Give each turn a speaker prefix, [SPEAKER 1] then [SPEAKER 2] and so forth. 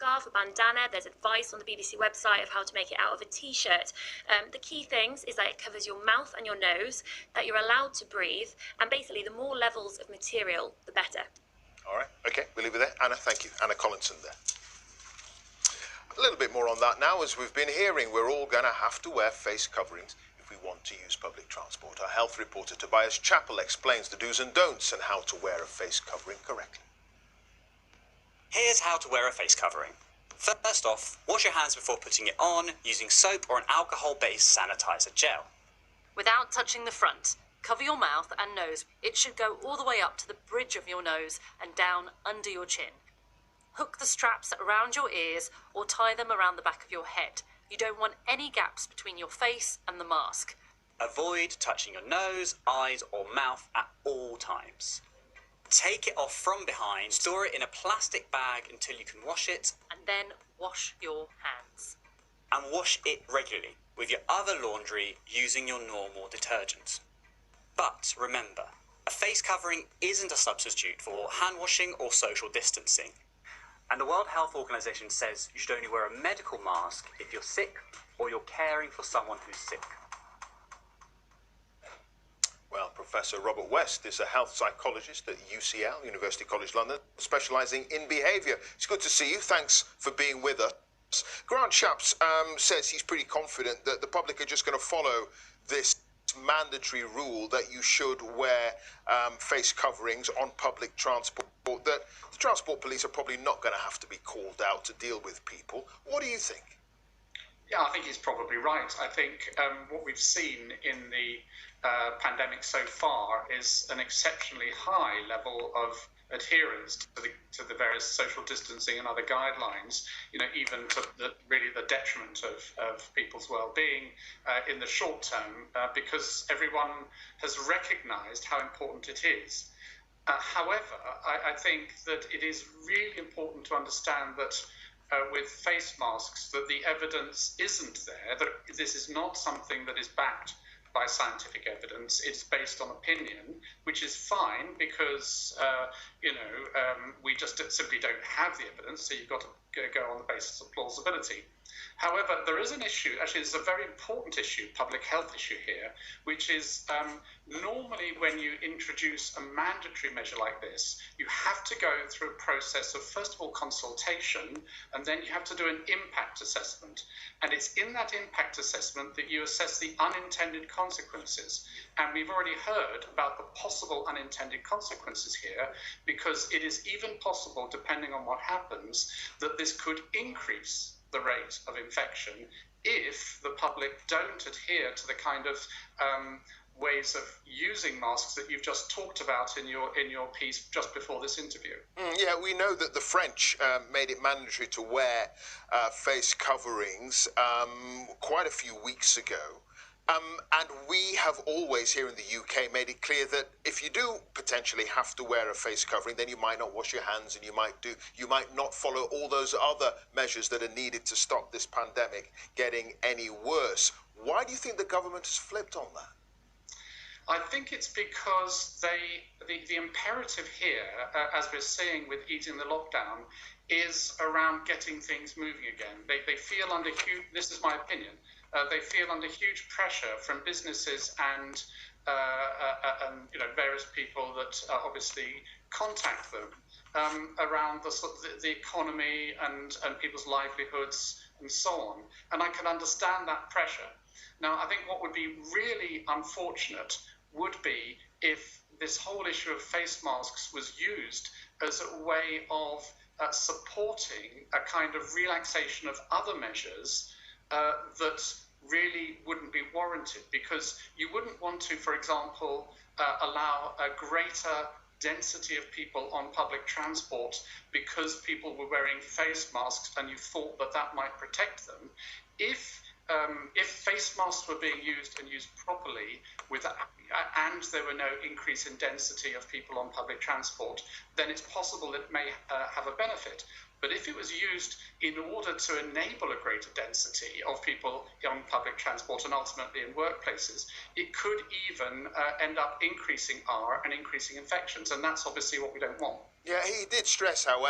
[SPEAKER 1] scarf, a bandana. There's advice on the BBC website of how to make it out of a t-shirt. The key things is that it covers your mouth and your nose, that you're allowed to breathe, and basically the more levels of material, the better.
[SPEAKER 2] All right, okay, we'll leave it there. Anna, thank you. Anna Collinson there. A little bit more on that now. As we've been hearing, we're all going to have to wear face coverings if we want to use public transport. Our health reporter Tobias Chappell explains the do's and don'ts and how to wear a face covering correctly.
[SPEAKER 3] Here's how to wear a face covering. First off, wash your hands before putting it on using soap or an alcohol-based sanitizer gel.
[SPEAKER 4] Without touching the front, cover your mouth and nose. It should go all the way up to the bridge of your nose and down under your chin. Hook the straps around your ears or tie them around the back of your head. You don't want any gaps between your face and the mask.
[SPEAKER 3] Avoid touching your nose, eyes or mouth at all times. Take it off from behind, store it in a plastic bag until you can wash it,
[SPEAKER 4] And then wash your hands.
[SPEAKER 3] and wash it regularly with your other laundry using your normal detergent. But remember, a face covering isn't a substitute for hand washing or social distancing. And the World Health Organization says you should only wear a medical mask if you're sick or you're caring for someone who's sick.
[SPEAKER 2] Well, Professor Robert West is a health psychologist at UCL, University College London, specialising in behaviour. It's good to see you. Thanks for being with us. Grant Shapps says he's pretty confident that the public are just going to follow this mandatory rule that you should wear face coverings on public transport, that the transport police are probably not going to have to be called out to deal with people. What do you think?
[SPEAKER 5] Yeah, I think he's probably right. I think what we've seen in the pandemic so far is an exceptionally high level of adherence to the various social distancing and other guidelines, even to really the detriment of people's well-being in the short term, because everyone has recognised how important it is. However, I think that it is really important to understand that with face masks, that the evidence isn't there, that this is not something that is backed by scientific evidence. It's based on opinion, which is fine because, we just simply don't have the evidence, so you've got to go on the basis of plausibility. However, there is an issue, actually it's a very important issue, public health issue here, which is normally when you introduce a mandatory measure like this, you have to go through a process of, first of all, consultation, and then you have to do an impact assessment. And it's in that impact assessment that you assess the unintended consequences. And we've already heard about the possible unintended consequences here, because it is even possible, depending on what happens, that this could increase the rate of infection if the public don't adhere to the kind of ways of using masks that you've just talked about in your piece just before this interview.
[SPEAKER 2] Yeah, we know that the French made it mandatory to wear face coverings quite a few weeks ago. And we have always here in the UK made it clear that if you do potentially have to wear a face covering, then you might not wash your hands and you might not follow all those other measures that are needed to stop this pandemic getting any worse. Why do you think the government has flipped on that?
[SPEAKER 5] I think it's because the imperative here, as we're seeing with easing the lockdown, is around getting things moving again. They feel under huge, this is my opinion, they feel under huge pressure from businesses and various people that obviously contact them around the economy and people's livelihoods and so on. And I can understand that pressure. Now, I think what would be really unfortunate would be if this whole issue of face masks was used as a way of supporting a kind of relaxation of other measures that really wouldn't be warranted, because you wouldn't want to, for example, allow a greater density of people on public transport because people were wearing face masks and you thought that that might protect them. If face masks were being used and used properly and there were no increase in density of people on public transport, then it's possible it may have a benefit. But if it was used in order to enable a greater density of people on public transport and ultimately in workplaces, it could even end up increasing R and increasing infections. And that's obviously what we don't want.
[SPEAKER 2] Yeah, he did stress, however,